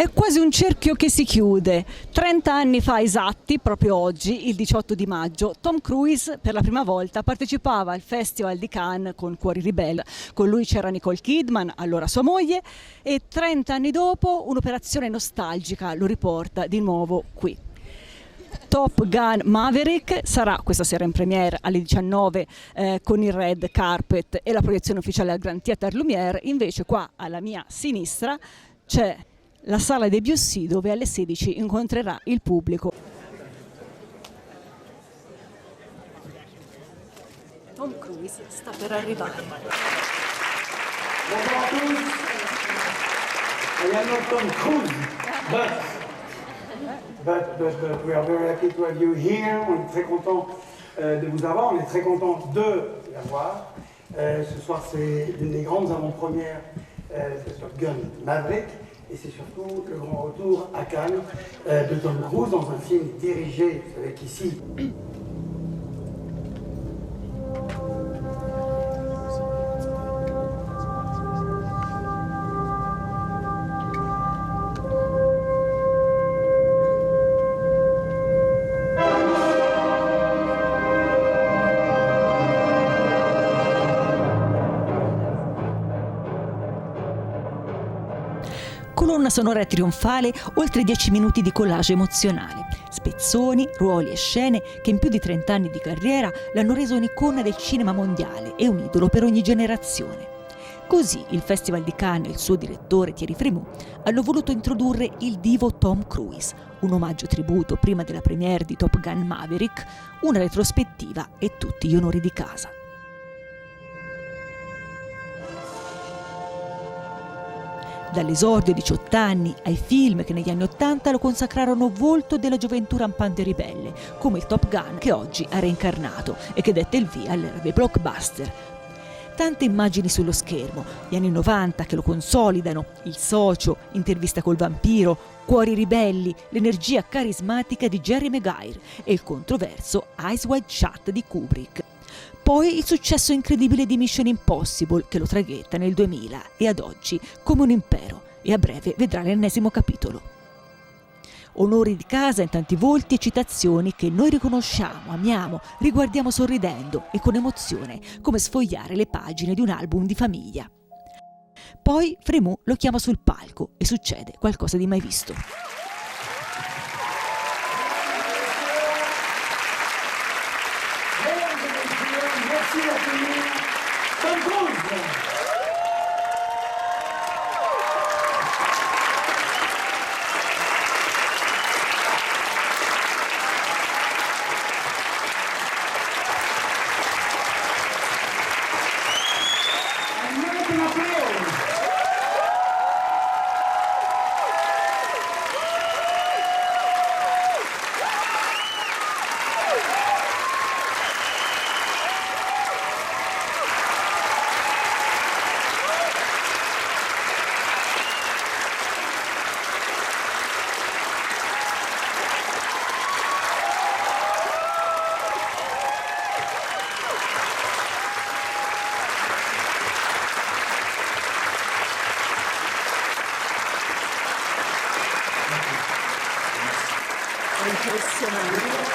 È quasi un cerchio che si chiude. 30 anni fa esatti, proprio oggi, il 18 di maggio, Tom Cruise per la prima volta partecipava al Festival di Cannes con Cuori Ribelle. Con lui c'era Nicole Kidman, allora sua moglie, e 30 anni dopo un'operazione nostalgica lo riporta di nuovo qui. Top Gun Maverick sarà questa sera in premiere alle 19 con il red carpet e la proiezione ufficiale al Grand Theatre Lumière. Invece qua alla mia sinistra c'è la sala Debussy dove alle 16 incontrerà il pubblico. Tom Cruise sta per arrivare. Bonjour à tous. I am not Tom Cruise, but we are very happy to have you here. On est très content de vous avoir. On est très content de l'avoir. Ce soir, c'est l'une des grandes avant-premières sur GUN MAVERICK. Et c'est surtout le grand retour à Cannes de Tom Cruise dans un film dirigé, vous savez qu'ici... Colonna sonora trionfale, oltre 10 minuti di collage emozionale. Spezzoni, ruoli e scene che in più di 30 anni di carriera l'hanno reso un'icona del cinema mondiale e un idolo per ogni generazione. Così il Festival di Cannes e il suo direttore Thierry Frémaux hanno voluto introdurre il divo Tom Cruise, un omaggio-tributo prima della premiere di Top Gun Maverick, una retrospettiva e tutti gli onori di casa. Dall'esordio a 18 anni ai film che negli anni 80 lo consacrarono volto della gioventù rampante e ribelle, come il Top Gun che oggi ha reincarnato e che dette il via all'era dei blockbuster. Tante immagini sullo schermo, gli anni 90 che lo consolidano, il socio, intervista col vampiro, Cuori ribelli, l'energia carismatica di Jerry Maguire e il controverso Eyes Wide Shut di Kubrick. Poi il successo incredibile di Mission Impossible che lo traghetta nel 2000 e ad oggi come un impero e a breve vedrà l'ennesimo capitolo. Onori di casa in tanti volti e citazioni che noi riconosciamo, amiamo, riguardiamo sorridendo e con emozione come sfogliare le pagine di un album di famiglia. Poi Frémaux lo chiama sul palco e succede qualcosa di mai visto. Merci d'accueillir Tom Cruise.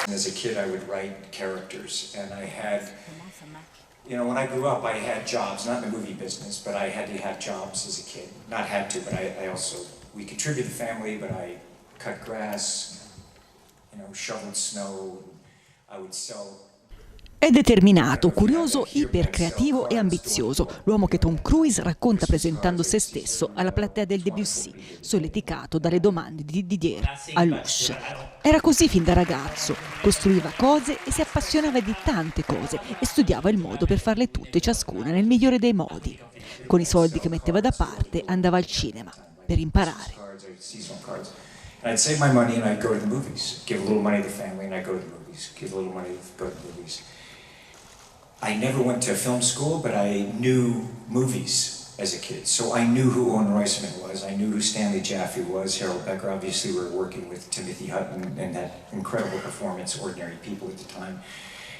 As a kid, I would write characters, and I had, you know, when I grew up, I had jobs, not in the movie business, but I had to have jobs as a kid. Not had to, but I also, we contributed to the family, but I cut grass, you know, shoveled snow, I would sell. È determinato, curioso, ipercreativo e ambizioso, l'uomo che Tom Cruise racconta presentando se stesso alla platea del Debussy, solleticato dalle domande di Didier a Lush. Era così fin da ragazzo, costruiva cose e si appassionava di tante cose e studiava il modo per farle tutte ciascuna nel migliore dei modi. Con i soldi che metteva da parte andava al cinema per imparare. I'd save my money and I'd go to the movies, give a little money to the family and I'd go to the movies, give a little money to go to the movies. I never went to film school, but I knew movies as a kid. So I knew who Owen Royceman was, I knew who Stanley Jaffe was, Harold Becker. Obviously we were working with Timothy Hutton and that incredible performance, Ordinary People at the time.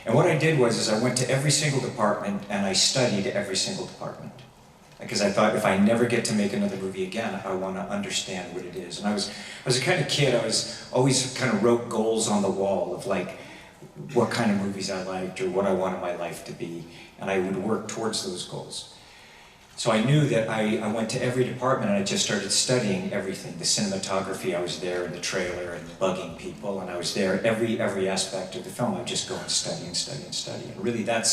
And what I did was I went to every single department and I studied every single department. because I thought if I never get to make another movie again, I want to understand what it is. And I was a kind of kid, I was always kind of wrote goals on the wall of like what kind of movies I liked or what I wanted my life to be, and I would work towards those goals. So I knew that I went to every department and I just started studying everything. The cinematography, I was there in the trailer and bugging people, and I was there every aspect of the film. I would just go and study and study and study. And really that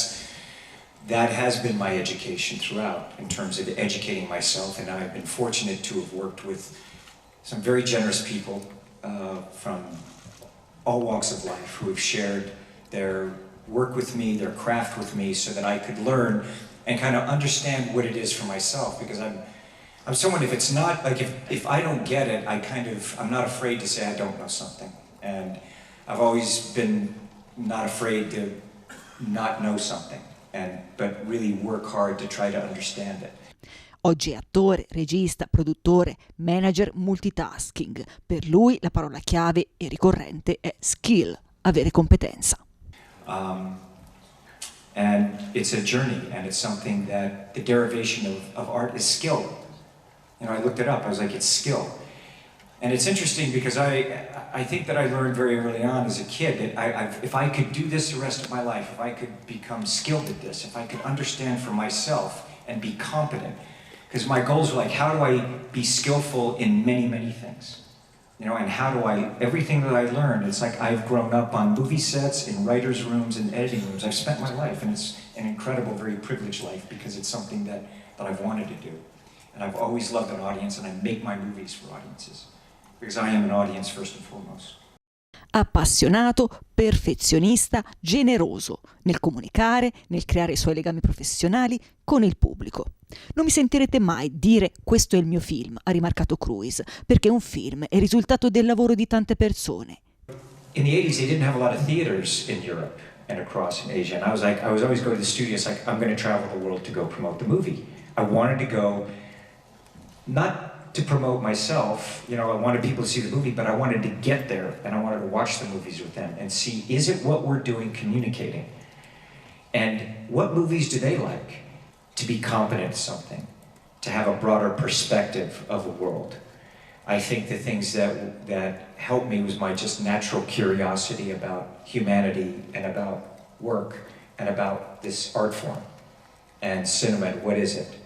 has been my education throughout in terms of educating myself, and I've been fortunate to have worked with some very generous people from all walks of life who have shared their work with me, their craft with me, so that I could learn and kind of understand what it is for myself, because I'm someone, if it's not, like if I don't get it, I'm not afraid to say I don't know something. And I've always been not afraid to not know something, but really work hard to try to understand it. Oggi è attore, regista, produttore, manager, multitasking. Per lui la parola chiave e ricorrente è skill, avere competenza. And it's a journey, and it's something that the derivation of art is skill. You know, I looked it up, I was like, it's skill. And it's interesting because I think that I learned very early on as a kid that if I could do this the rest of my life, if I could become skilled at this, if I could understand for myself and be competent, because my goals were like, how do I be skillful in many, many things? You know, and everything that I learned, it's like I've grown up on movie sets, in writers' rooms, and editing rooms. I've spent my life, and it's an incredible, very privileged life, because it's something that I've wanted to do. And I've always loved an audience, and I make my movies for audiences, because I am an audience first and foremost. Appassionato, perfezionista, generoso nel comunicare, nel creare i suoi legami professionali con il pubblico. Non mi sentirete mai dire questo è il mio film, ha rimarcato Cruise, perché un film è il risultato del lavoro di tante persone. In the 80s, they didn't have a lot of theaters in Europe and across in Asia, and I was always going to the studios like, I'm going to travel the world to go promote the movie. I wanted to go, not to promote myself, you know, I wanted people to see the movie, but I wanted to get there and I wanted to watch the movies with them and see, is it what we're doing communicating? And what movies do they like? To be competent at something, to have a broader perspective of the world. I think the things that helped me was my just natural curiosity about humanity and about work and about this art form and cinema and what is it?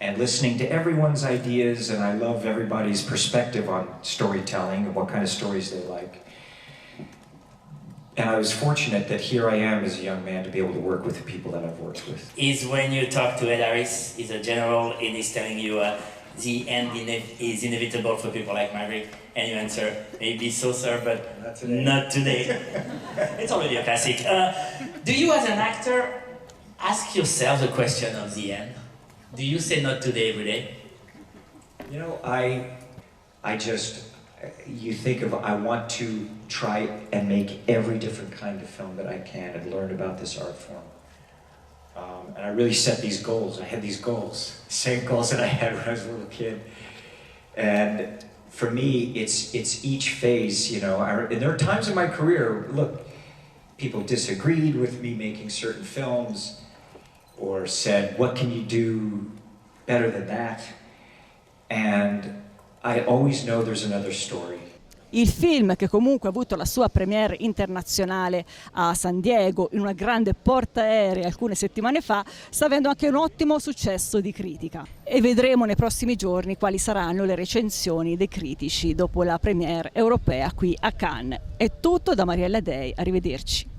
And listening to everyone's ideas, and I love everybody's perspective on storytelling and what kind of stories they like. And I was fortunate that here I am as a young man to be able to work with the people that I've worked with. Is when you talk to Ed Harris, he's a general, and he's telling you the end is inevitable for people like Maverick, and you answer, maybe so, sir, but not today. It's already a classic. Do you, as an actor, ask yourself the question of the end? Do you say not today every day? You know, you think of, I want to try and make every different kind of film that I can and learn about this art form. And I really set these goals. I had these goals, same goals that I had when I was a little kid. And for me, it's each phase, you know, and there are times in my career, look, people disagreed with me making certain films, or said, what can you do better than that? And I always know there's another story. Il film, che comunque ha avuto la sua premiere internazionale a San Diego in una grande portaerei alcune settimane fa, sta avendo anche un ottimo successo di critica. E vedremo nei prossimi giorni quali saranno le recensioni dei critici dopo la premiere europea qui a Cannes. È tutto da Mariella, arrivederci.